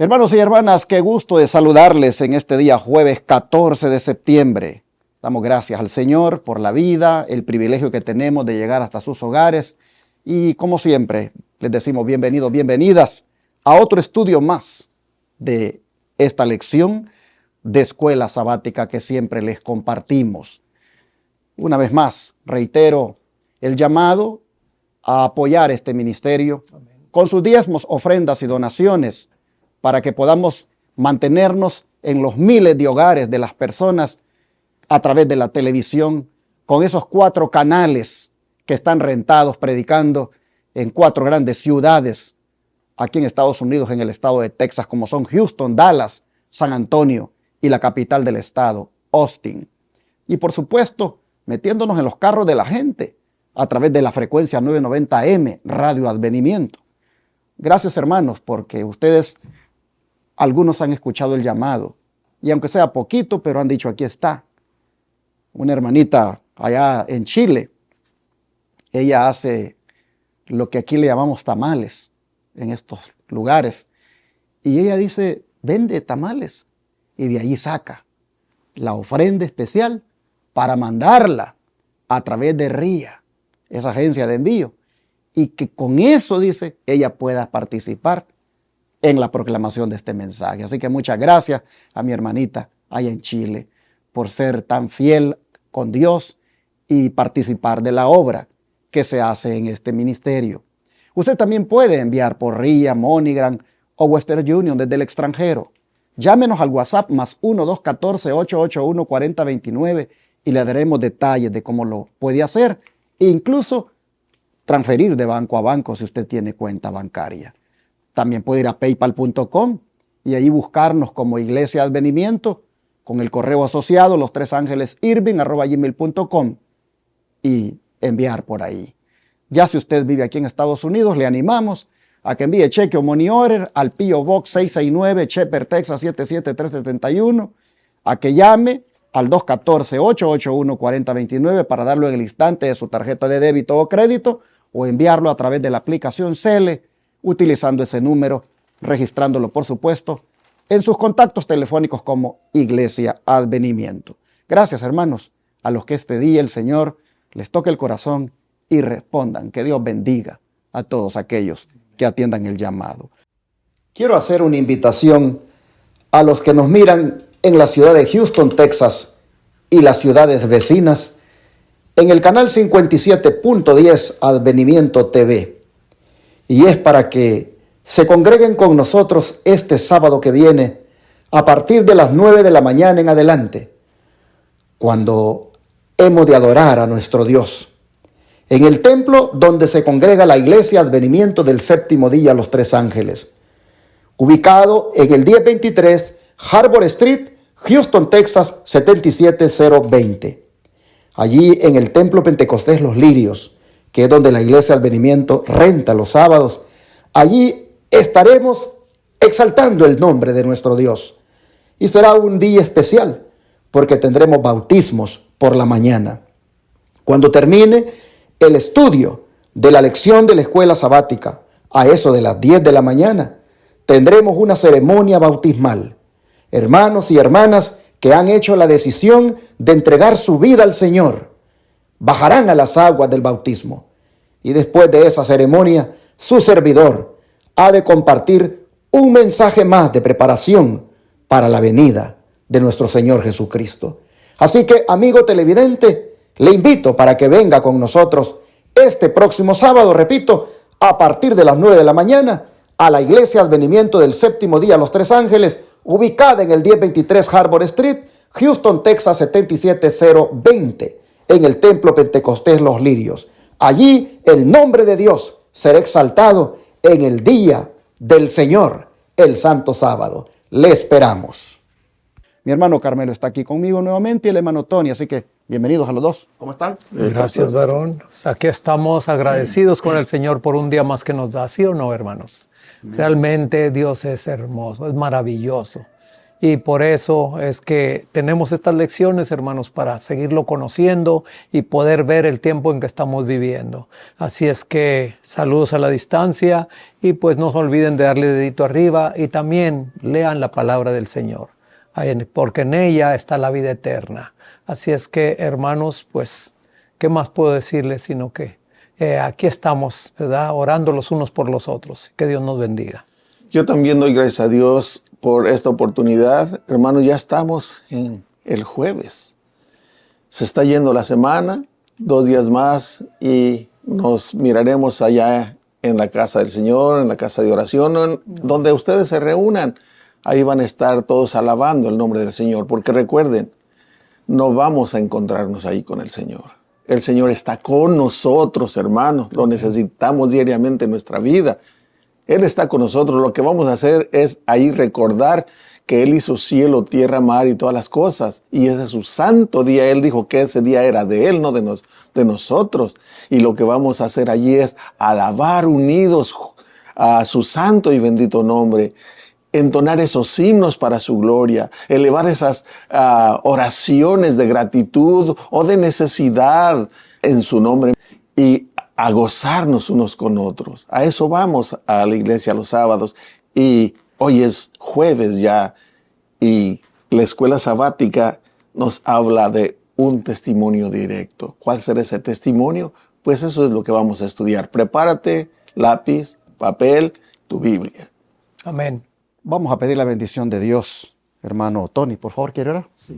Hermanos y hermanas, qué gusto de saludarles en este día jueves 14 de septiembre. Damos gracias al Señor por la vida, el privilegio que tenemos de llegar hasta sus hogares y como siempre les decimos bienvenidos, bienvenidas a otro estudio más de esta lección de escuela sabática que siempre les compartimos. Una vez más, reitero el llamado a apoyar este ministerio con sus diezmos, ofrendas y donaciones para que podamos mantenernos en los miles de hogares de las personas a través de la televisión, con esos 4 canales que están rentados predicando en 4 grandes ciudades aquí en Estados Unidos, en el estado de Texas, como son Houston, Dallas, San Antonio y la capital del estado, Austin. Y por supuesto, metiéndonos en los carros de la gente a través de la frecuencia 990M, Radio Advenimiento. Gracias, hermanos, porque ustedes, algunos han escuchado el llamado, y aunque sea poquito, pero han dicho, aquí está. Una hermanita allá en Chile, ella hace lo que aquí le llamamos tamales en estos lugares, y ella dice, vende tamales, y de allí saca la ofrenda especial para mandarla a través de RIA, esa agencia de envío, y que con eso, dice, ella pueda participar en la proclamación de este mensaje. Así que muchas gracias a mi hermanita allá en Chile por ser tan fiel con Dios y participar de la obra que se hace en este ministerio. Usted también puede enviar por RIA, MoneyGram o Western Union desde el extranjero. Llámenos al WhatsApp más 1-214-881-4029 y le daremos detalles de cómo lo puede hacer e incluso transferir de banco a banco si usted tiene cuenta bancaria. También puede ir a paypal.com y ahí buscarnos como Iglesia Advenimiento con el correo asociado lostresangelesirving@gmail.com y enviar por ahí. Ya si usted vive aquí en Estados Unidos, le animamos a que envíe cheque o money order al P.O. Box 669, Shepherd, Texas 77371, a que llame al 214-881-4029 para darlo en el instante de su tarjeta de débito o crédito o enviarlo a través de la aplicación Cele, utilizando ese número, registrándolo por supuesto en sus contactos telefónicos como Iglesia Advenimiento. Gracias, hermanos, a los que este día el Señor les toque el corazón y respondan. Que Dios bendiga a todos aquellos que atiendan el llamado. Quiero hacer una invitación a los que nos miran en la ciudad de Houston, Texas y las ciudades vecinas en el canal 57.10 Advenimiento TV. Y es para que se congreguen con nosotros este sábado que viene a partir de las 9 de la mañana en adelante, cuando hemos de adorar a nuestro Dios en el templo donde se congrega la Iglesia Advenimiento del Séptimo Día Los Tres Ángeles, ubicado en el 1023 Harbor Street, Houston, Texas 77020. Allí en el Templo Pentecostés Los Lirios, que es donde la Iglesia Advenimiento renta los sábados, allí estaremos exaltando el nombre de nuestro Dios. Y será un día especial porque tendremos bautismos por la mañana. Cuando termine el estudio de la lección de la escuela sabática, a eso de las 10 de la mañana, tendremos una ceremonia bautismal. Hermanos y hermanas que han hecho la decisión de entregar su vida al Señor, bajarán a las aguas del bautismo. Y después de esa ceremonia, su servidor ha de compartir un mensaje más de preparación para la venida de nuestro Señor Jesucristo. Así que, amigo televidente, le invito para que venga con nosotros este próximo sábado, repito, a partir de las 9 de la mañana, a la Iglesia Advenimiento del Séptimo Día Los Tres Ángeles, ubicada en el 1023 Harbor Street, Houston, Texas 77020, en el Templo Pentecostés Los Lirios. Allí el nombre de Dios será exaltado en el día del Señor, el Santo Sábado. Le esperamos. Mi hermano Carmelo está aquí conmigo nuevamente y el hermano Tony, así que bienvenidos a los dos. ¿Cómo están? Gracias, varón. Aquí estamos agradecidos con el Señor por un día más que nos da, ¿sí o no, hermanos? Realmente Dios es hermoso, es maravilloso. Y por eso es que tenemos estas lecciones, hermanos, para seguirlo conociendo y poder ver el tiempo en que estamos viviendo. Así es que saludos a la distancia y pues no se olviden de darle dedito arriba y también lean la palabra del Señor, porque en ella está la vida eterna. Así es que, hermanos, pues, ¿qué más puedo decirles sino que aquí estamos, ¿verdad? Orando los unos por los otros. Que Dios nos bendiga. Yo también doy gracias a Dios por esta oportunidad. Hermanos, ya estamos en el jueves. Se está yendo la semana, 2 días más, y nos miraremos allá en la casa del Señor, en la casa de oración, donde ustedes se reúnan. Ahí van a estar todos alabando el nombre del Señor, porque recuerden, no vamos a encontrarnos ahí con el Señor. El Señor está con nosotros, hermanos. Lo necesitamos diariamente en nuestra vida. Él está con nosotros. Lo que vamos a hacer es ahí recordar que Él hizo cielo, tierra, mar y todas las cosas. Y ese es su santo día. Él dijo que ese día era de Él, no de nosotros. Y lo que vamos a hacer allí es alabar unidos a su santo y bendito nombre. Entonar esos himnos para su gloria, elevar esas oraciones de gratitud o de necesidad en su nombre y a gozarnos unos con otros. A eso vamos a la iglesia los sábados, y hoy es jueves ya, y la escuela sabática nos habla de un testimonio directo. ¿Cuál será ese testimonio? Pues eso es lo que vamos a estudiar. Prepárate, lápiz, papel, tu Biblia. Amén. Vamos a pedir la bendición de Dios. Hermano Tony, por favor, ¿quiere orar? Sí.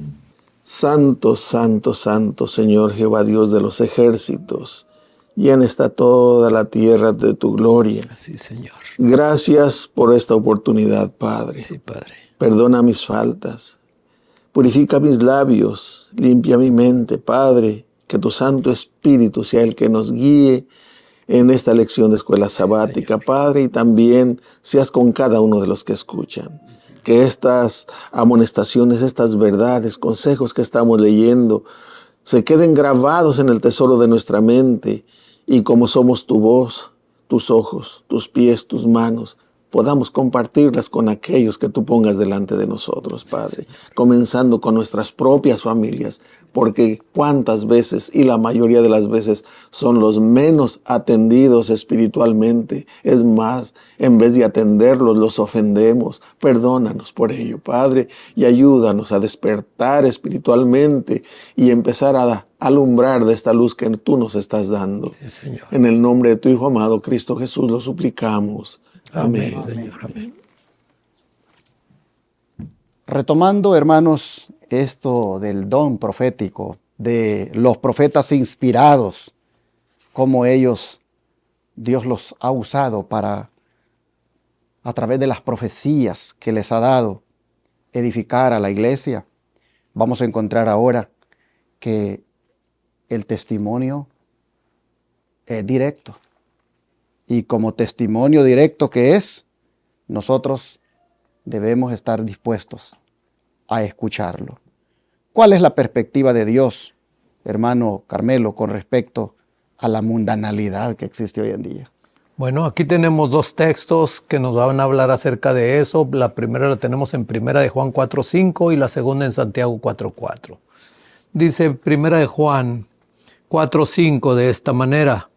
Santo, santo, santo, Señor Jehová Dios de los ejércitos. Llena está toda la tierra de tu gloria. Así, Señor. Gracias por esta oportunidad, Padre. Sí, Padre. Perdona mis faltas. Purifica mis labios. Limpia mi mente, Padre. Que tu Santo Espíritu sea el que nos guíe en esta lección de escuela sabática, sí, Padre, y también seas con cada uno de los que escuchan. Que estas amonestaciones, estas verdades, consejos que estamos leyendo, se queden grabados en el tesoro de nuestra mente, y como somos tu voz, tus ojos, tus pies, tus manos, podamos compartirlas con aquellos que tú pongas delante de nosotros, Padre. Sí, comenzando con nuestras propias familias, porque cuántas veces, y la mayoría de las veces, son los menos atendidos espiritualmente. Es más, en vez de atenderlos, los ofendemos. Perdónanos por ello, Padre, y ayúdanos a despertar espiritualmente y empezar a alumbrar de esta luz que tú nos estás dando. Sí, Señor. En el nombre de tu Hijo amado, Cristo Jesús, lo suplicamos. Amén. Amén, Señor. Amén. Retomando, hermanos, esto del don profético, de los profetas inspirados, cómo ellos, Dios los ha usado para, a través de las profecías que les ha dado, edificar a la iglesia. Vamos a encontrar ahora que el testimonio es directo. Y como testimonio directo que es, nosotros debemos estar dispuestos a escucharlo. ¿Cuál es la perspectiva de Dios, hermano Carmelo, con respecto a la mundanalidad que existe hoy en día? Bueno, aquí tenemos 2 textos que nos van a hablar acerca de eso. La primera la tenemos en Primera de Juan 4:5 y la segunda en Santiago 4:4. Dice Primera de Juan 4:5 de esta manera.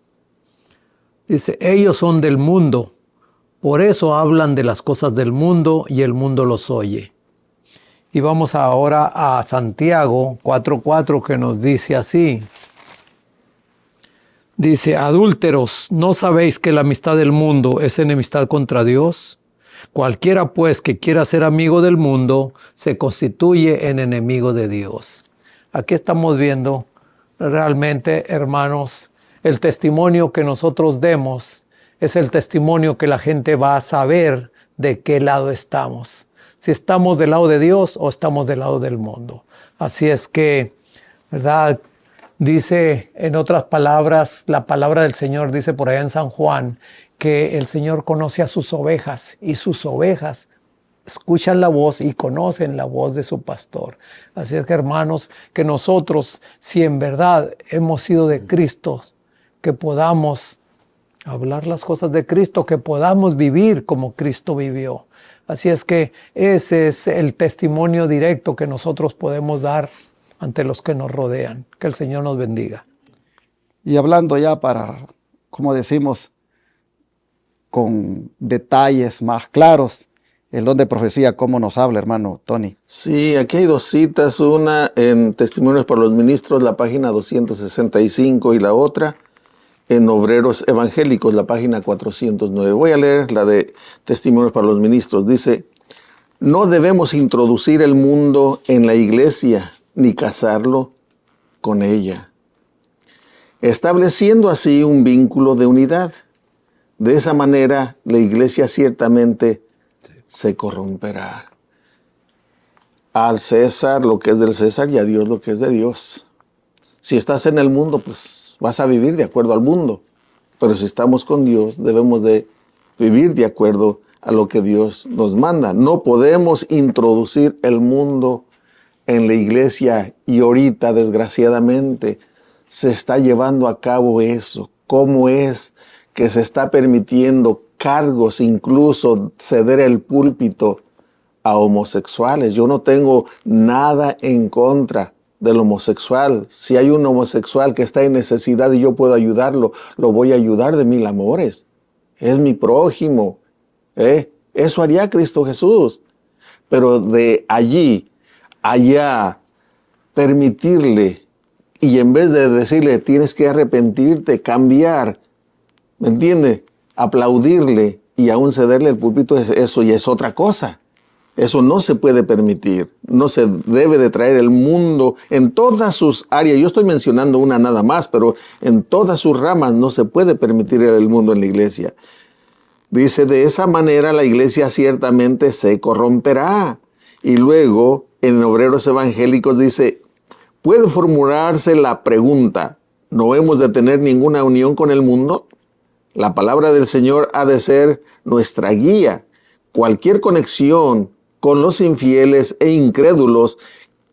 Dice, ellos son del mundo, por eso hablan de las cosas del mundo y el mundo los oye. Y vamos ahora a Santiago 4:4 que nos dice así. Dice, adúlteros, ¿no sabéis que la amistad del mundo es enemistad contra Dios? Cualquiera pues que quiera ser amigo del mundo se constituye en enemigo de Dios. Aquí estamos viendo realmente, hermanos, el testimonio que nosotros demos es el testimonio que la gente va a saber de qué lado estamos. Si estamos del lado de Dios o estamos del lado del mundo. Así es que, ¿verdad? Dice, en otras palabras, la palabra del Señor dice por allá en San Juan, que el Señor conoce a sus ovejas y sus ovejas escuchan la voz y conocen la voz de su pastor. Así es que, hermanos, que nosotros, si en verdad hemos sido de Cristo, que podamos hablar las cosas de Cristo, que podamos vivir como Cristo vivió. Así es que ese es el testimonio directo que nosotros podemos dar ante los que nos rodean. Que el Señor nos bendiga. Y hablando ya para, como decimos, con detalles más claros, el don de profecía, ¿cómo nos habla, hermano Tony? Sí, aquí hay dos citas, una en Testimonios para los Ministros, la página 265, y la otra en Obreros Evangélicos, la página 409. Voy a leer la de Testimonios para los Ministros. Dice: no debemos introducir el mundo en la iglesia ni casarlo con ella, estableciendo así un vínculo de unidad. De esa manera, la iglesia ciertamente se corromperá. Al César lo que es del César y a Dios lo que es de Dios. Si estás en el mundo, pues vas a vivir de acuerdo al mundo. Pero si estamos con Dios, debemos de vivir de acuerdo a lo que Dios nos manda. No podemos introducir el mundo en la iglesia, y ahorita, desgraciadamente, se está llevando a cabo eso. ¿Cómo es que se está permitiendo cargos, incluso ceder el púlpito a homosexuales? Yo no tengo nada en contra del homosexual. Si hay un homosexual que está en necesidad y yo puedo ayudarlo, lo voy a ayudar de mil amores. Es mi prójimo. Eso haría Cristo Jesús. Pero de allí, allá, permitirle, y en vez de decirle tienes que arrepentirte, cambiar, ¿me entiende? Aplaudirle y aún cederle el púlpito, eso ya es otra cosa. Eso no se puede permitir. No se debe de traer el mundo en todas sus áreas. Yo estoy mencionando una nada más, pero en todas sus ramas no se puede permitir el mundo en la iglesia. Dice: de esa manera la iglesia ciertamente se corromperá. Y luego, en Obreros Evangélicos dice: puede formularse la pregunta, ¿no hemos de tener ninguna unión con el mundo? La palabra del Señor ha de ser nuestra guía. Cualquier conexión con los infieles e incrédulos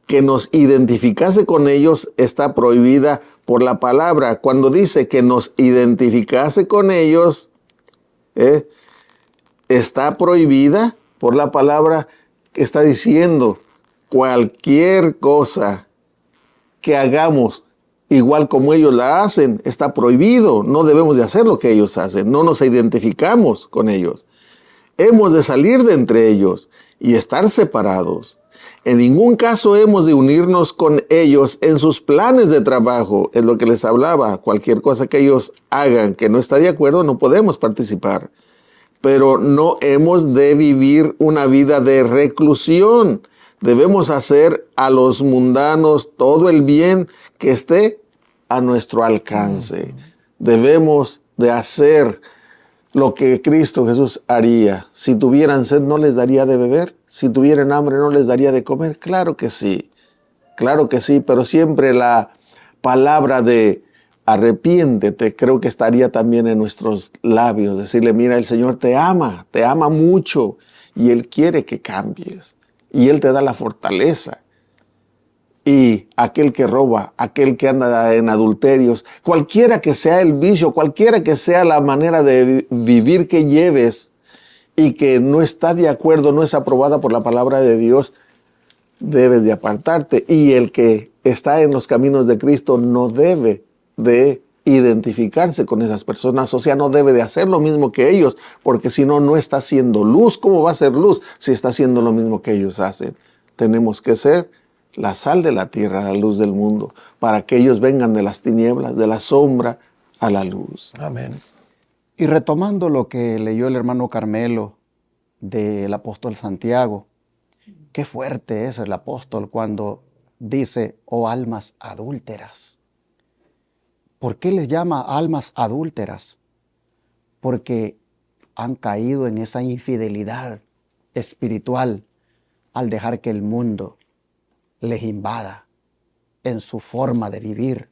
que nos identificase con ellos está prohibida por la palabra. Cuando dice que nos identificase con ellos, está prohibida por la palabra, que está diciendo cualquier cosa que hagamos igual como ellos la hacen, está prohibido. No debemos de hacer lo que ellos hacen. No nos identificamos con ellos. Hemos de salir de entre ellos y estar separados. En ningún caso hemos de unirnos con ellos en sus planes de trabajo. Es lo que les hablaba. Cualquier cosa que ellos hagan que no está de acuerdo, no podemos participar. Pero no hemos de vivir una vida de reclusión. Debemos hacer a los mundanos todo el bien que esté a nuestro alcance. Debemos de hacer lo que Cristo Jesús haría. Si tuvieran sed, ¿no les daría de beber? Si tuvieran hambre, ¿no les daría de comer? Claro que sí, pero siempre la palabra de arrepiéntete, creo que estaría también en nuestros labios. Decirle, mira, el Señor te ama mucho y Él quiere que cambies. Y Él te da la fortaleza. Y aquel que roba, aquel que anda en adulterios, cualquiera que sea el vicio, cualquiera que sea la manera de vivir que lleves y que no está de acuerdo, no es aprobada por la palabra de Dios, debes de apartarte. Y el que está en los caminos de Cristo no debe de identificarse con esas personas, o sea, no debe de hacer lo mismo que ellos, porque si no, no está haciendo luz. ¿Cómo va a ser luz si está haciendo lo mismo que ellos hacen? Tenemos que ser la sal de la tierra, la luz del mundo, para que ellos vengan de las tinieblas, de la sombra a la luz. Amén. Y retomando lo que leyó el hermano Carmelo del apóstol Santiago, qué fuerte es el apóstol cuando dice, oh almas adúlteras. ¿Por qué les llama almas adúlteras? Porque han caído en esa infidelidad espiritual al dejar que el mundo les invada en su forma de vivir.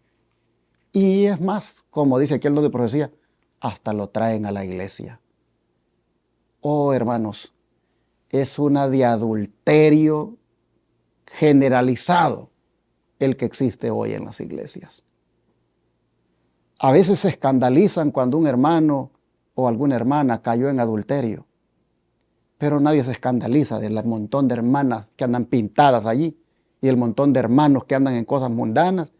Y es más, como dice aquí el don de profecía, hasta lo traen a la iglesia. Oh, hermanos, es una de adulterio generalizado el que existe hoy en las iglesias. A veces se escandalizan cuando un hermano o alguna hermana cayó en adulterio. Pero nadie se escandaliza del montón de hermanas que andan pintadas allí y el montón de hermanos que andan en cosas mundanas.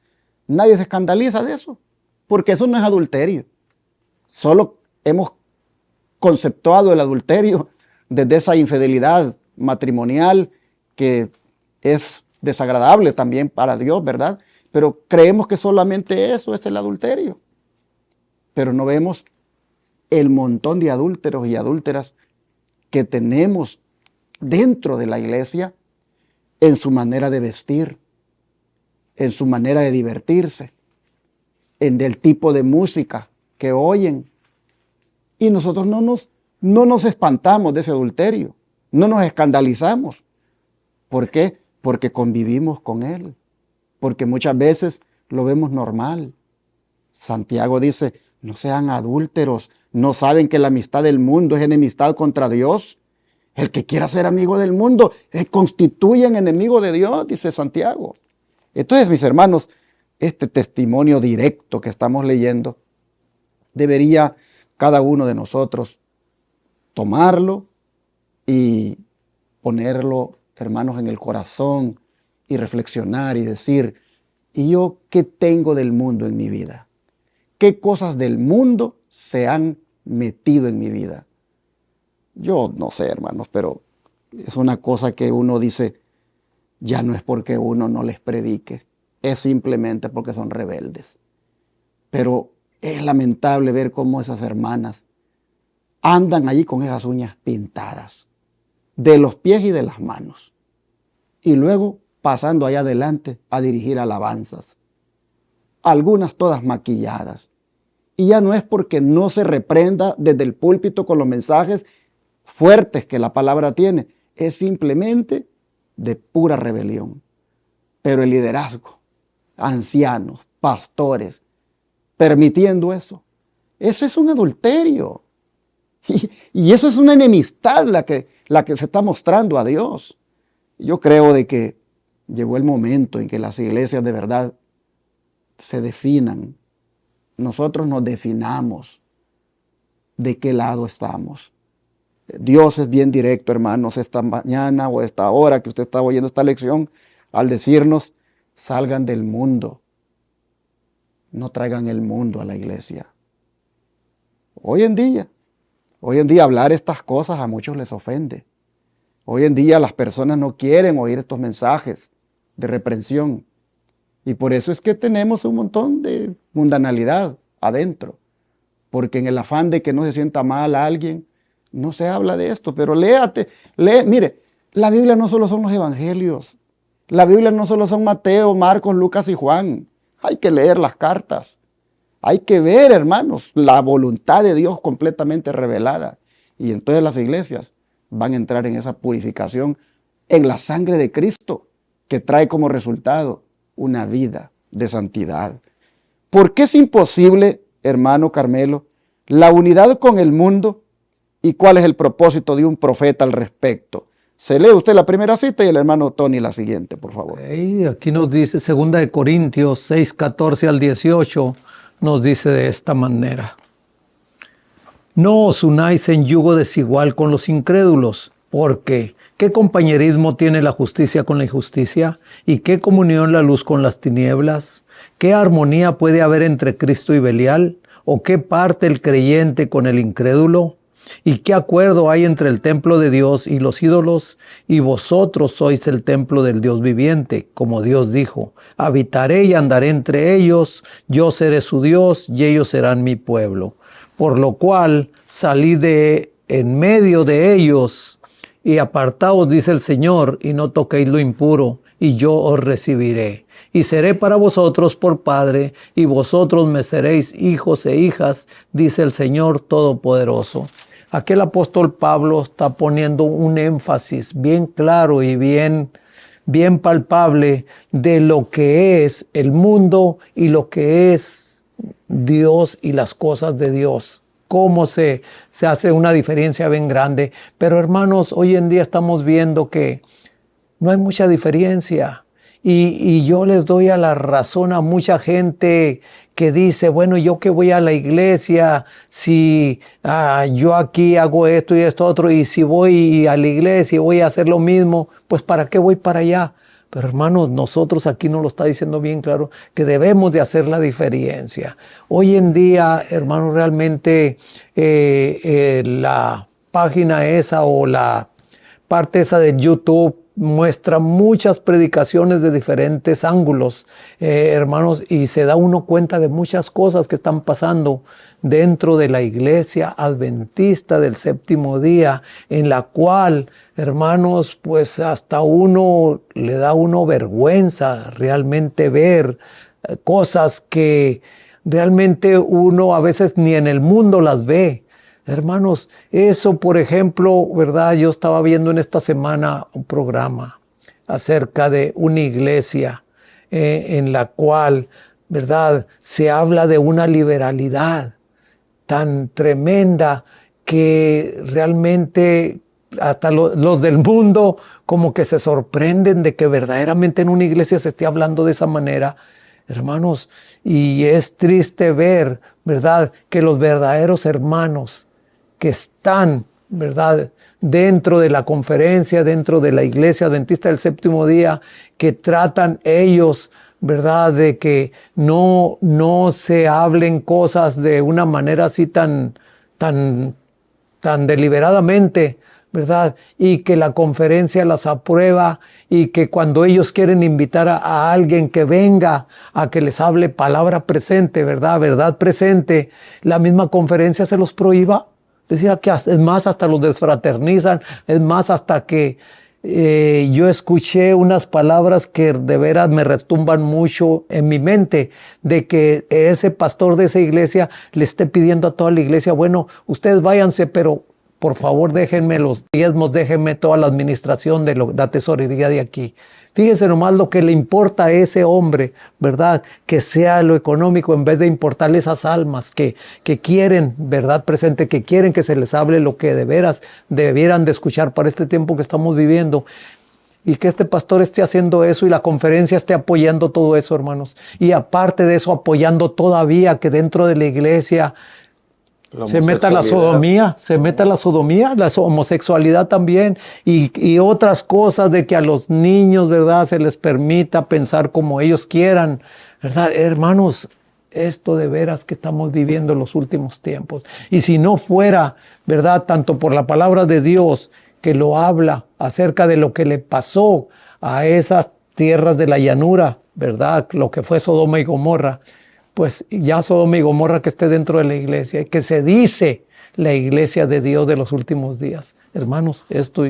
Nadie se escandaliza de eso, porque eso no es adulterio. Solo hemos conceptuado el adulterio desde esa infidelidad matrimonial que es desagradable también para Dios, ¿verdad? Pero creemos que solamente eso es el adulterio. Pero no vemos el montón de adúlteros y adúlteras que tenemos dentro de la iglesia en su manera de vestir, en su manera de divertirse, en el tipo de música que oyen. Y nosotros no nos espantamos de ese adulterio, no nos escandalizamos. ¿Por qué? Porque convivimos con él, porque muchas veces lo vemos normal. Santiago dice, no sean adúlteros, no saben que la amistad del mundo es enemistad contra Dios. El que quiera ser amigo del mundo se constituye en enemigo de Dios, dice Santiago. Entonces, mis hermanos, este testimonio directo que estamos leyendo, debería cada uno de nosotros tomarlo y ponerlo, hermanos, en el corazón y reflexionar y decir, ¿y yo qué tengo del mundo en mi vida? ¿Qué cosas del mundo se han metido en mi vida? Yo no sé, hermanos, pero es una cosa que uno dice, ya no es porque uno no les predique, es simplemente porque son rebeldes. Pero es lamentable ver cómo esas hermanas andan allí con esas uñas pintadas, de los pies y de las manos, y luego pasando allá adelante a dirigir alabanzas, algunas todas maquilladas. Y ya no es porque no se reprenda desde el púlpito con los mensajes fuertes que la palabra tiene, es simplemente de pura rebelión. Pero el liderazgo, ancianos, pastores, permitiendo eso es un adulterio. Y eso es una enemistad la que se está mostrando a Dios. Yo creo de que llegó el momento en que las iglesias de verdad se definan. Nosotros nos definamos de qué lado estamos. Dios es bien directo, hermanos, esta mañana o esta hora que usted está oyendo esta lección, al decirnos, salgan del mundo. No traigan el mundo a la iglesia. Hoy en día hablar estas cosas a muchos les ofende. Hoy en día las personas no quieren oír estos mensajes de reprensión. Y por eso es que tenemos un montón de mundanalidad adentro. Porque en el afán de que no se sienta mal a alguien, no se habla de esto. Pero mire, la Biblia no solo son los evangelios. La Biblia no solo son Mateo, Marcos, Lucas y Juan. Hay que leer las cartas. Hay que ver, hermanos, la voluntad de Dios completamente revelada. Y entonces las iglesias van a entrar en esa purificación en la sangre de Cristo, que trae como resultado una vida de santidad. ¿Por qué es imposible, hermano Carmelo, la unidad con el mundo y cuál es el propósito de un profeta al respecto? Se lee usted la primera cita y el hermano Tony la siguiente, por favor. Aquí nos dice 2 Corintios 6, 14 al 18, nos dice de esta manera. No os unáis en yugo desigual con los incrédulos, porque ¿qué compañerismo tiene la justicia con la injusticia? ¿Y qué comunión la luz con las tinieblas? ¿Qué armonía puede haber entre Cristo y Belial? ¿O qué parte el creyente con el incrédulo? ¿Y qué acuerdo hay entre el templo de Dios y los ídolos? Y vosotros sois el templo del Dios viviente, como Dios dijo, habitaré y andaré entre ellos, yo seré su Dios y ellos serán mi pueblo. Por lo cual salid de en medio de ellos y apartaos, dice el Señor, y no toquéis lo impuro, y yo os recibiré. Y seré para vosotros por Padre, y vosotros me seréis hijos e hijas, dice el Señor Todopoderoso. Aquí el apóstol Pablo está poniendo un énfasis bien claro y bien palpable de lo que es el mundo y lo que es Dios y las cosas de Dios. Cómo se hace una diferencia bien grande. Pero hermanos, hoy en día estamos viendo que no hay mucha diferencia. Y yo les doy a la razón a mucha gente que dice, bueno, yo que voy a la iglesia, si yo aquí hago esto y esto otro, y si voy a la iglesia y voy a hacer lo mismo, pues ¿para qué voy para allá? Pero hermanos, nosotros aquí nos lo está diciendo bien claro, que debemos de hacer la diferencia. Hoy en día, hermanos, realmente la página esa o la parte esa de YouTube muestra muchas predicaciones de diferentes ángulos, hermanos, y se da uno cuenta de muchas cosas que están pasando dentro de la iglesia adventista del séptimo día, en la cual, hermanos, pues hasta uno le da uno vergüenza realmente ver cosas que realmente uno a veces ni en el mundo las ve. Hermanos, eso, por ejemplo, ¿verdad? Yo estaba viendo en esta semana un programa acerca de una iglesia en la cual, ¿verdad? Se habla de una liberalidad tan tremenda que realmente hasta los del mundo como que se sorprenden de que verdaderamente en una iglesia se esté hablando de esa manera. Hermanos, y es triste ver, ¿verdad?, que los verdaderos hermanos que están, ¿verdad?, dentro de la conferencia, dentro de la iglesia adventista del séptimo día, que tratan ellos, ¿verdad?, de que no se hablen cosas de una manera así tan deliberadamente, ¿verdad? Y que la conferencia las aprueba y que cuando ellos quieren invitar a alguien que venga a que les hable palabra presente, ¿verdad? Verdad presente, la misma conferencia se los prohíba. Decía que es más, hasta los desfraternizan, es más, hasta que yo escuché unas palabras que de veras me retumban mucho en mi mente, de que ese pastor de esa iglesia le esté pidiendo a toda la iglesia, bueno, ustedes váyanse, pero por favor déjenme los diezmos, déjenme toda la administración de la tesorería de aquí. Fíjense nomás lo que le importa a ese hombre, ¿verdad? Que sea lo económico en vez de importarle esas almas que quieren, ¿verdad? Presente, que quieren que se les hable lo que de veras debieran de escuchar para este tiempo que estamos viviendo. Y que este pastor esté haciendo eso y la conferencia esté apoyando todo eso, hermanos. Y aparte de eso, apoyando todavía que dentro de la iglesia se meta la sodomía, la homosexualidad también y otras cosas, de que a los niños, ¿verdad?, se les permita pensar como ellos quieran, ¿verdad? Hermanos, esto de veras que estamos viviendo en los últimos tiempos. Y si no fuera, ¿verdad?, tanto por la palabra de Dios que lo habla acerca de lo que le pasó a esas tierras de la llanura, ¿verdad?, lo que fue Sodoma y Gomorra, pues ya Sodoma y Gomorra que esté dentro de la iglesia, que se dice la iglesia de Dios de los últimos días. Hermanos, esto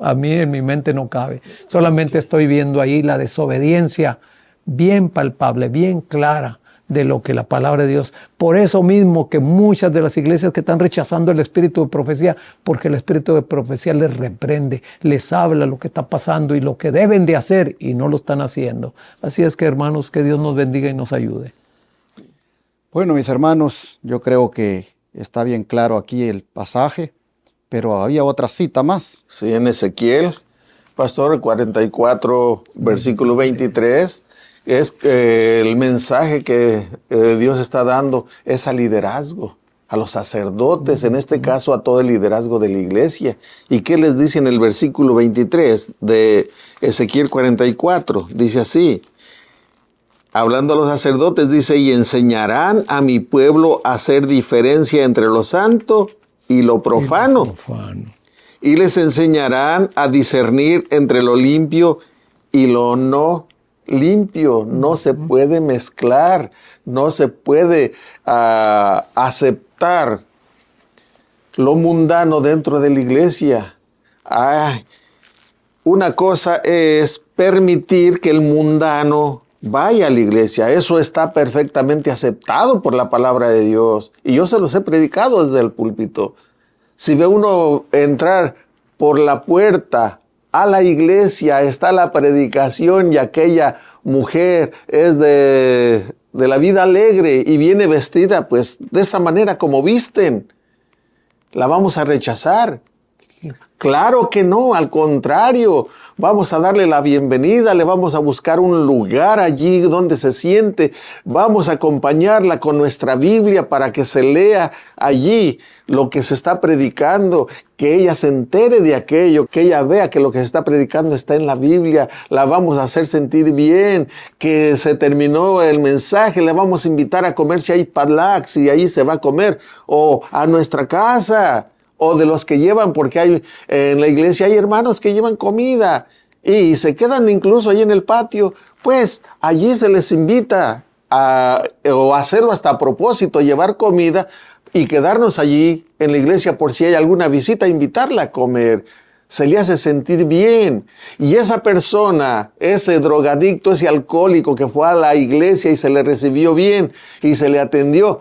a mí en mi mente no cabe. Solamente estoy viendo ahí la desobediencia bien palpable, bien clara de lo que la palabra de Dios. Por eso mismo que muchas de las iglesias que están rechazando el espíritu de profecía, porque el espíritu de profecía les reprende, les habla lo que está pasando y lo que deben de hacer y no lo están haciendo. Así es que, hermanos, que Dios nos bendiga y nos ayude. Bueno, mis hermanos, yo creo que está bien claro aquí el pasaje, pero había otra cita más. Sí, en Ezequiel, pastor, 44, versículo 23, es el mensaje que Dios está dando es al liderazgo, a los sacerdotes, en este caso a todo el liderazgo de la iglesia. ¿Y qué les dice en el versículo 23 de Ezequiel 44? Dice así: hablando a los sacerdotes, dice, y enseñarán a mi pueblo a hacer diferencia entre lo santo y lo profano. Y les enseñarán a discernir entre lo limpio y lo no limpio. No se puede mezclar, no se puede aceptar lo mundano dentro de la iglesia. Una cosa es permitir que el mundano vaya a la iglesia. Eso está perfectamente aceptado por la palabra de Dios. Y yo se los he predicado desde el púlpito. Si ve uno entrar por la puerta a la iglesia, está la predicación y aquella mujer es de la vida alegre y viene vestida pues de esa manera como visten, la vamos a rechazar. Claro que no, al contrario, vamos a darle la bienvenida, le vamos a buscar un lugar allí donde se siente, vamos a acompañarla con nuestra Biblia para que se lea allí lo que se está predicando, que ella se entere de aquello, que ella vea que lo que se está predicando está en la Biblia, la vamos a hacer sentir bien, que se terminó el mensaje, le vamos a invitar a comer si hay padlax y ahí se va a comer, o a nuestra casa, o de los que llevan, porque hay en la iglesia hay hermanos que llevan comida y se quedan incluso ahí en el patio, pues allí se les invita o hacerlo hasta a propósito, llevar comida y quedarnos allí en la iglesia por si hay alguna visita, invitarla a comer. Se le hace sentir bien. Y esa persona, ese drogadicto, ese alcohólico que fue a la iglesia y se le recibió bien y se le atendió,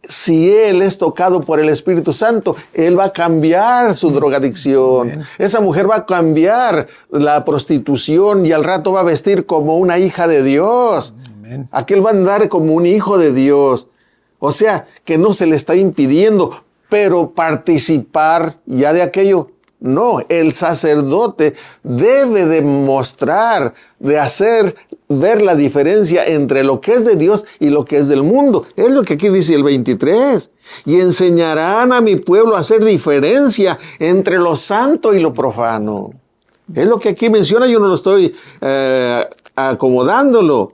si él es tocado por el Espíritu Santo, él va a cambiar su drogadicción. Bien. Esa mujer va a cambiar la prostitución y al rato va a vestir como una hija de Dios. Bien. Aquel va a andar como un hijo de Dios. O sea, que no se le está impidiendo, pero participar ya de aquello. No, el sacerdote debe demostrar, de hacer ver la diferencia entre lo que es de Dios y lo que es del mundo. Es lo que aquí dice el 23. Y enseñarán a mi pueblo a hacer diferencia entre lo santo y lo profano. Es lo que aquí menciona, yo no lo estoy acomodándolo.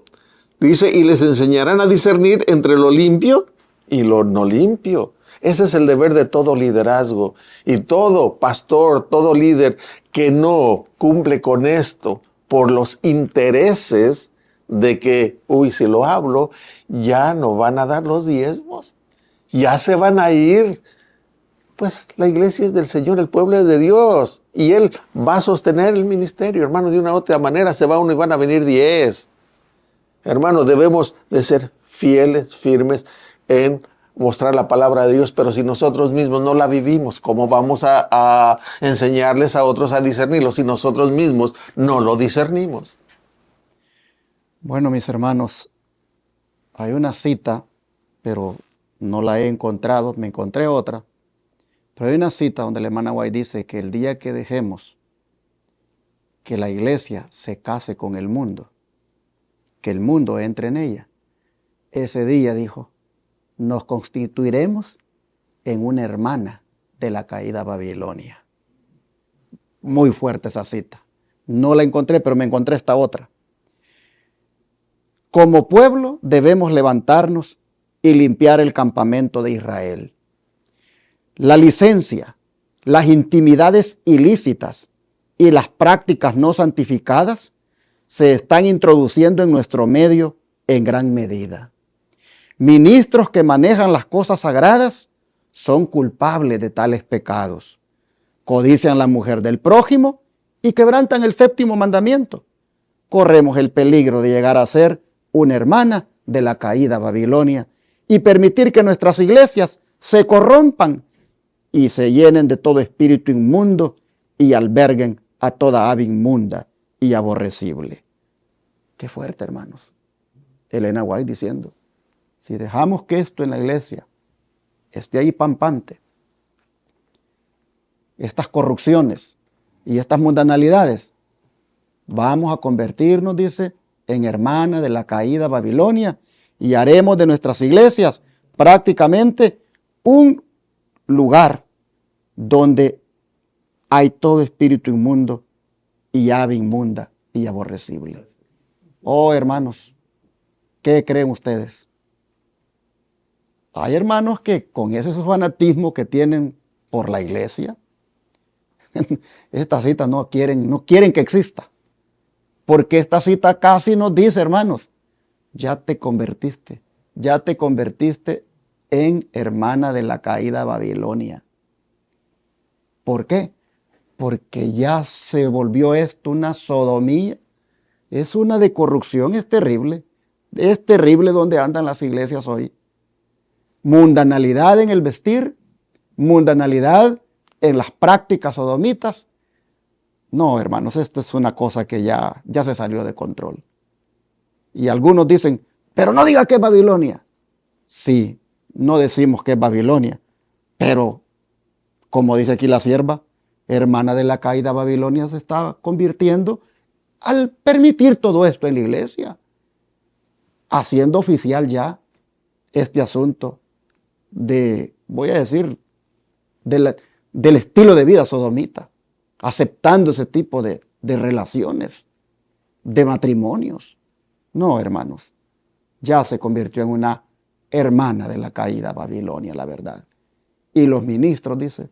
Dice, y les enseñarán a discernir entre lo limpio y lo no limpio. Ese es el deber de todo liderazgo. Y todo pastor, todo líder que no cumple con esto por los intereses de que, si lo hablo, ya no van a dar los diezmos, ya se van a ir. Pues la iglesia es del Señor, el pueblo es de Dios. Y Él va a sostener el ministerio, hermano, de una u otra manera. Se va uno y van a venir 10. Hermano, debemos de ser fieles, firmes en mostrar la palabra de Dios, pero si nosotros mismos no la vivimos, ¿cómo vamos a enseñarles a otros a discernirlo si nosotros mismos no lo discernimos? Bueno, mis hermanos, hay una cita, pero no la he encontrado, me encontré otra, pero hay una cita donde el hermano White dice que el día que dejemos que la iglesia se case con el mundo, que el mundo entre en ella, ese día, dijo, nos constituiremos en una hermana de la caída Babilonia. Muy fuerte esa cita. No la encontré, pero me encontré esta otra. Como pueblo debemos levantarnos y limpiar el campamento de Israel. La licencia, las intimidades ilícitas y las prácticas no santificadas se están introduciendo en nuestro medio en gran medida. Ministros que manejan las cosas sagradas son culpables de tales pecados. Codician la mujer del prójimo y quebrantan el 7º mandamiento. Corremos el peligro de llegar a ser una hermana de la caída Babilonia y permitir que nuestras iglesias se corrompan y se llenen de todo espíritu inmundo y alberguen a toda ave inmunda y aborrecible. Qué fuerte, hermanos. Elena White diciendo, si dejamos que esto en la iglesia esté ahí pampante, estas corrupciones y estas mundanalidades, vamos a convertirnos, dice, en hermana de la caída Babilonia y haremos de nuestras iglesias prácticamente un lugar donde hay todo espíritu inmundo y ave inmunda y aborrecible. Oh, hermanos, ¿qué creen ustedes? Hay hermanos que con ese fanatismo que tienen por la iglesia, esta cita no quieren que exista. Porque esta cita casi nos dice, hermanos, ya te convertiste en hermana de la caída Babilonia. ¿Por qué? Porque ya se volvió esto una sodomía. Es una de corrupción, es terrible donde andan las iglesias hoy. Mundanalidad en el vestir, mundanalidad en las prácticas sodomitas. No, hermanos, esto es una cosa que ya se salió de control. Y algunos dicen, pero no diga que es Babilonia. Sí, no decimos que es Babilonia, pero como dice aquí la sierva, hermana de la caída Babilonia se está convirtiendo al permitir todo esto en la iglesia, haciendo oficial ya este asunto de, voy a decir, del estilo de vida sodomita, aceptando ese tipo de relaciones, de matrimonios. No, hermanos, ya se convirtió en una hermana de la caída Babilonia, la verdad. Y los ministros, dice,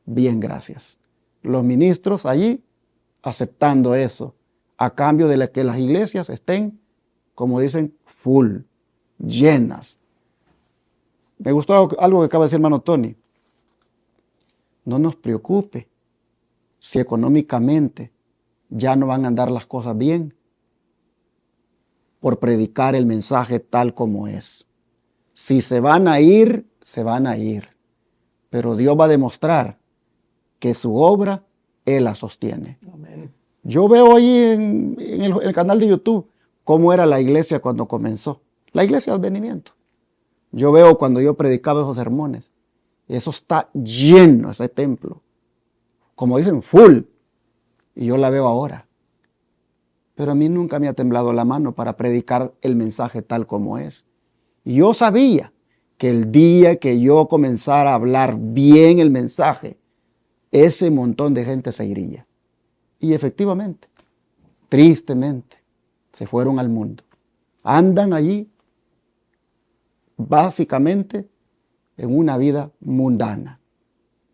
bien, gracias. Los ministros allí aceptando eso, a cambio de que las iglesias estén, como dicen, full, llenas. Me gustó algo que acaba de decir hermano Tony. No nos preocupe si económicamente ya no van a andar las cosas bien por predicar el mensaje tal como es. Si se van a ir, se van a ir. Pero Dios va a demostrar que su obra, Él la sostiene. Amén. Yo veo ahí en el canal de YouTube cómo era la iglesia cuando comenzó. La iglesia de advenimiento. Yo veo cuando yo predicaba esos sermones. Eso está lleno, ese templo. Como dicen, full. Y yo la veo ahora. Pero a mí nunca me ha temblado la mano para predicar el mensaje tal como es. Y yo sabía que el día que yo comenzara a hablar bien el mensaje, ese montón de gente se iría. Y efectivamente, tristemente, se fueron al mundo. Andan allí básicamente en una vida mundana.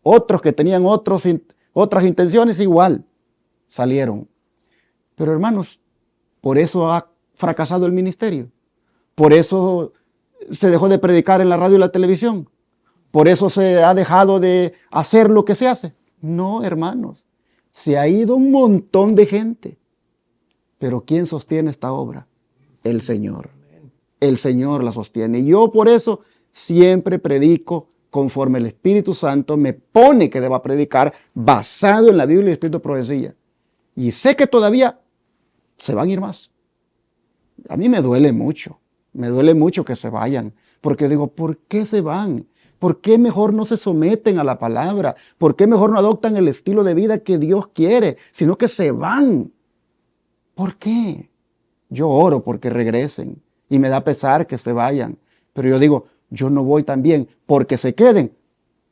Otros que tenían otras intenciones igual salieron. Pero hermanos, por eso ha fracasado el ministerio. Por eso se dejó de predicar en la radio y la televisión. Por eso se ha dejado de hacer lo que se hace. No, hermanos. Se ha ido un montón de gente. Pero ¿quién sostiene esta obra? El Señor. El Señor la sostiene. Y yo por eso siempre predico conforme el Espíritu Santo me pone que deba predicar, basado en la Biblia y el Espíritu de profecía. Y sé que todavía se van a ir más. A mí me duele mucho que se vayan, porque digo, ¿por qué se van? ¿Por qué mejor no se someten a la palabra? ¿Por qué mejor no adoptan el estilo de vida que Dios quiere, sino que se van? ¿Por qué? Yo oro porque regresen y me da pesar que se vayan, pero yo digo, yo no voy también porque se queden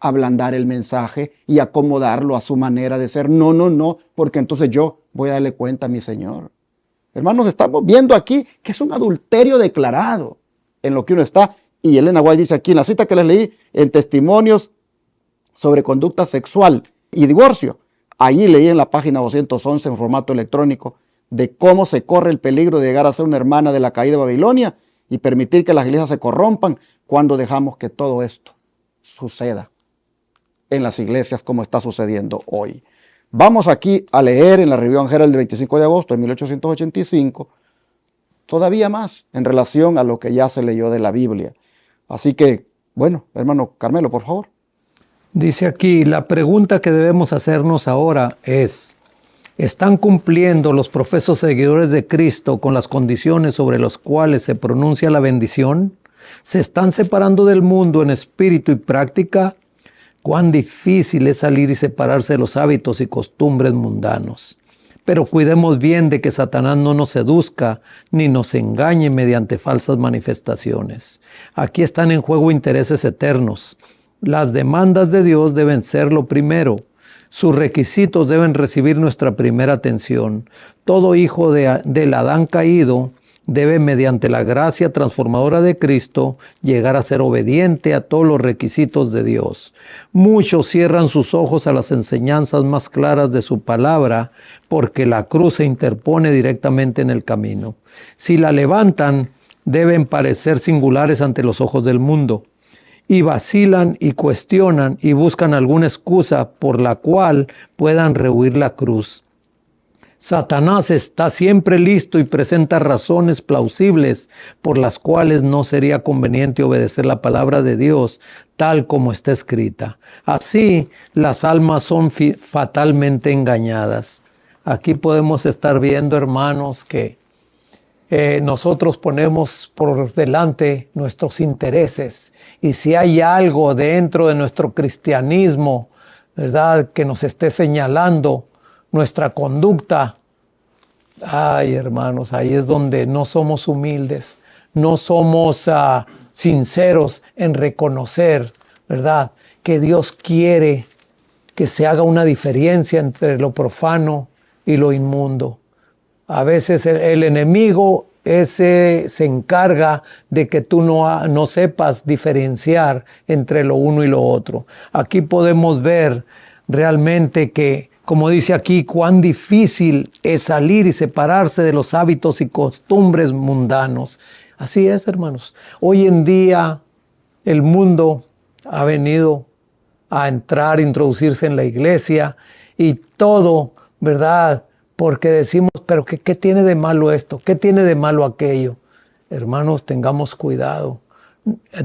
a ablandar el mensaje y acomodarlo a su manera de ser. No, porque entonces yo voy a darle cuenta a mi Señor. Hermanos, estamos viendo aquí que es un adulterio declarado en lo que uno está. Y Elena White dice aquí en la cita que les leí, en Testimonios sobre Conducta Sexual y Divorcio. Allí leí en la página 211 en formato electrónico de cómo se corre el peligro de llegar a ser una hermana de la caída de Babilonia y permitir que las iglesias se corrompan cuando dejamos que todo esto suceda en las iglesias como está sucediendo hoy. Vamos aquí a leer en la Review Herald del 25 de agosto de 1885 todavía más en relación a lo que ya se leyó de la Biblia. Así que, bueno, hermano Carmelo, por favor. Dice aquí, la pregunta que debemos hacernos ahora es, ¿están cumpliendo los profesos seguidores de Cristo con las condiciones sobre las cuales se pronuncia la bendición? ¿Se están separando del mundo en espíritu y práctica? Cuán difícil es salir y separarse de los hábitos y costumbres mundanos. Pero cuidemos bien de que Satanás no nos seduzca ni nos engañe mediante falsas manifestaciones. Aquí están en juego intereses eternos. Las demandas de Dios deben ser lo primero. Sus requisitos deben recibir nuestra primera atención. Todo hijo del Adán caído debe, mediante la gracia transformadora de Cristo, llegar a ser obediente a todos los requisitos de Dios. Muchos cierran sus ojos a las enseñanzas más claras de su palabra, porque la cruz se interpone directamente en el camino. Si la levantan, deben parecer singulares ante los ojos del mundo, y vacilan y cuestionan y buscan alguna excusa por la cual puedan rehuir la cruz. Satanás está siempre listo y presenta razones plausibles por las cuales no sería conveniente obedecer la palabra de Dios tal como está escrita. Así, las almas son fatalmente engañadas. Aquí podemos estar viendo, hermanos, que nosotros ponemos por delante nuestros intereses. Y si hay algo dentro de nuestro cristianismo ¿verdad?, que nos esté señalando nuestra conducta. Ay, hermanos, ahí es donde no somos humildes, no somos sinceros en reconocer, ¿verdad?, que Dios quiere que se haga una diferencia entre lo profano y lo inmundo. A veces el enemigo se encarga de que tú no sepas diferenciar entre lo uno y lo otro. Aquí podemos ver realmente que, como dice aquí, cuán difícil es salir y separarse de los hábitos y costumbres mundanos. Así es, hermanos. Hoy en día el mundo ha venido a entrar, introducirse en la iglesia y todo, ¿verdad?, porque decimos, pero ¿qué tiene de malo esto? ¿Qué tiene de malo aquello? Hermanos, tengamos cuidado.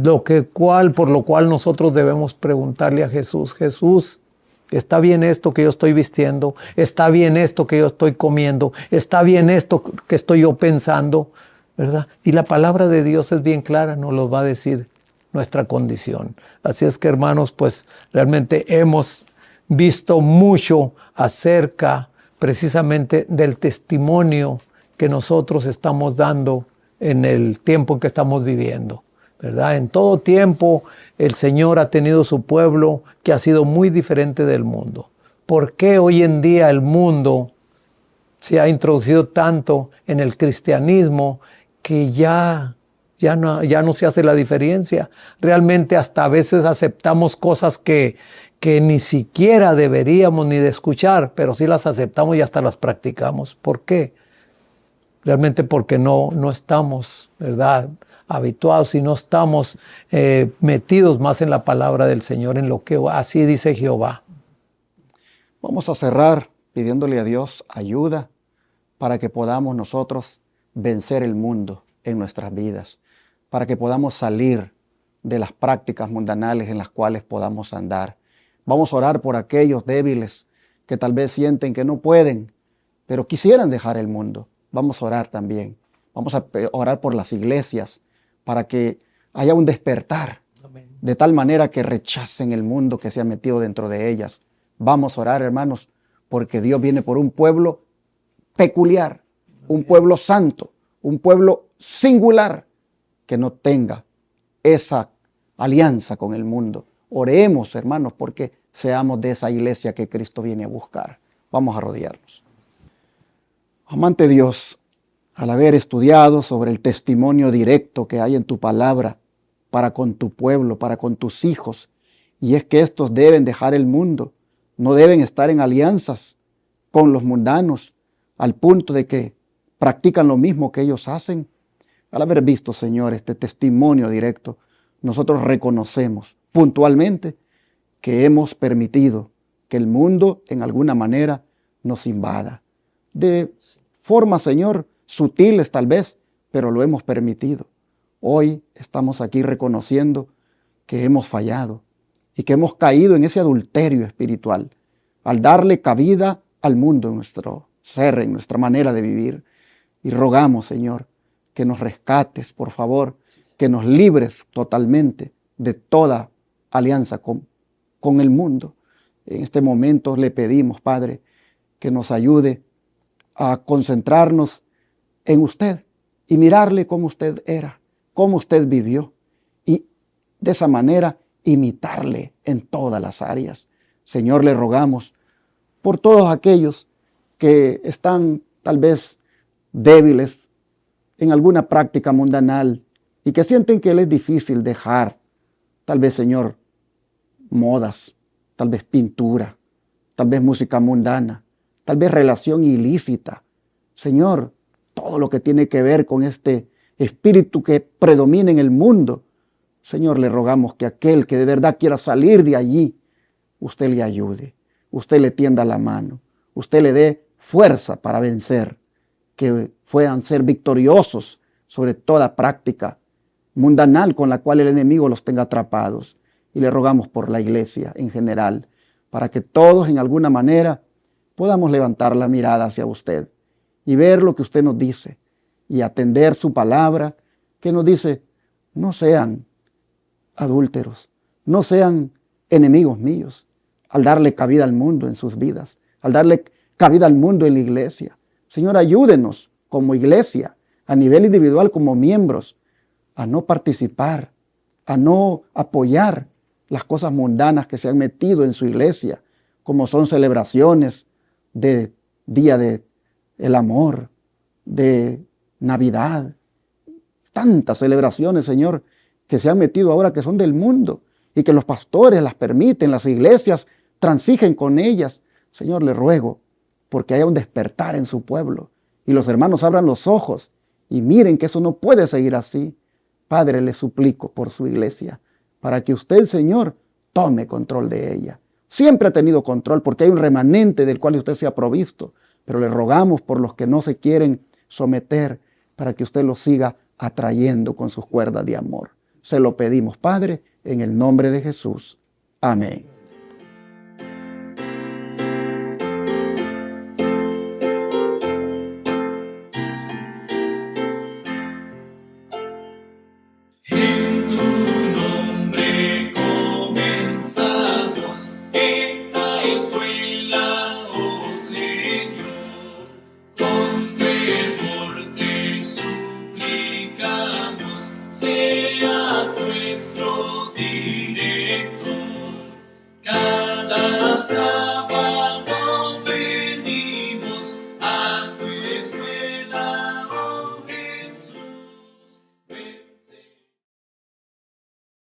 Por lo cual nosotros debemos preguntarle a Jesús, Jesús, ¿está bien esto que yo estoy vistiendo? ¿Está bien esto que yo estoy comiendo? ¿Está bien esto que estoy yo pensando? ¿Verdad? Y la palabra de Dios es bien clara, nos lo va a decir nuestra condición. Así es que, hermanos, pues realmente hemos visto mucho acerca precisamente del testimonio que nosotros estamos dando en el tiempo en que estamos viviendo, ¿verdad? En todo tiempo el Señor ha tenido su pueblo que ha sido muy diferente del mundo. ¿Por qué hoy en día el mundo se ha introducido tanto en el cristianismo que ya no se hace la diferencia? Realmente hasta a veces aceptamos cosas que ni siquiera deberíamos ni de escuchar, pero sí las aceptamos y hasta las practicamos. ¿Por qué? Realmente porque no estamos, ¿verdad?, habituados y no estamos metidos más en la palabra del Señor, en lo que así dice Jehová. Vamos a cerrar pidiéndole a Dios ayuda para que podamos nosotros vencer el mundo en nuestras vidas, para que podamos salir de las prácticas mundanales en las cuales podamos andar. Vamos a orar por aquellos débiles que tal vez sienten que no pueden, pero quisieran dejar el mundo. Vamos a orar también. Vamos a orar por las iglesias para que haya un despertar. Amén. De tal manera que rechacen el mundo que se ha metido dentro de ellas. Vamos a orar, hermanos, porque Dios viene por un pueblo peculiar, un pueblo santo, un pueblo singular que no tenga esa alianza con el mundo. Oremos, hermanos, porque seamos de esa iglesia que Cristo viene a buscar. Vamos a arrodillarnos. Amante Dios, al haber estudiado sobre el testimonio directo que hay en tu palabra para con tu pueblo, para con tus hijos, y es que estos deben dejar el mundo, no deben estar en alianzas con los mundanos, al punto de que practican lo mismo que ellos hacen. Al haber visto, Señor, este testimonio directo, nosotros reconocemos puntualmente que hemos permitido que el mundo en alguna manera nos invada. De formas, Señor, sutiles tal vez, pero lo hemos permitido. Hoy estamos aquí reconociendo que hemos fallado y que hemos caído en ese adulterio espiritual al darle cabida al mundo en nuestro ser, en nuestra manera de vivir. Y rogamos, Señor, que nos rescates, por favor, que nos libres totalmente de toda alianza con el mundo. En este momento le pedimos, Padre, que nos ayude a concentrarnos en usted y mirarle cómo usted era, cómo usted vivió, y de esa manera imitarle en todas las áreas. Señor, le rogamos por todos aquellos que están tal vez débiles en alguna práctica mundanal y que sienten que les es difícil dejar, tal vez, Señor, modas, tal vez pintura, tal vez música mundana, tal vez relación ilícita. Señor, todo lo que tiene que ver con este espíritu que predomina en el mundo. Señor, le rogamos que aquel que de verdad quiera salir de allí, usted le ayude, usted le tienda la mano, usted le dé fuerza para vencer, que puedan ser victoriosos sobre toda práctica mundanal con la cual el enemigo los tenga atrapados. Y le rogamos por la iglesia en general, para que todos en alguna manera podamos levantar la mirada hacia usted y ver lo que usted nos dice y atender su palabra que nos dice: no sean adúlteros, no sean enemigos míos, al darle cabida al mundo en sus vidas, al darle cabida al mundo en la iglesia. Señor, ayúdenos como iglesia, a nivel individual como miembros, a no participar, a no apoyar las cosas mundanas que se han metido en su iglesia, como son celebraciones de Día de el Amor, de Navidad. Tantas celebraciones, Señor, que se han metido ahora que son del mundo y que los pastores las permiten, las iglesias transigen con ellas. Señor, le ruego porque haya un despertar en su pueblo y los hermanos abran los ojos y miren que eso no puede seguir así. Padre, le suplico por su iglesia para que usted, Señor, tome control de ella. Siempre ha tenido control porque hay un remanente del cual usted se ha provisto, pero le rogamos por los que no se quieren someter para que usted los siga atrayendo con sus cuerdas de amor. Se lo pedimos, Padre, en el nombre de Jesús. Amén.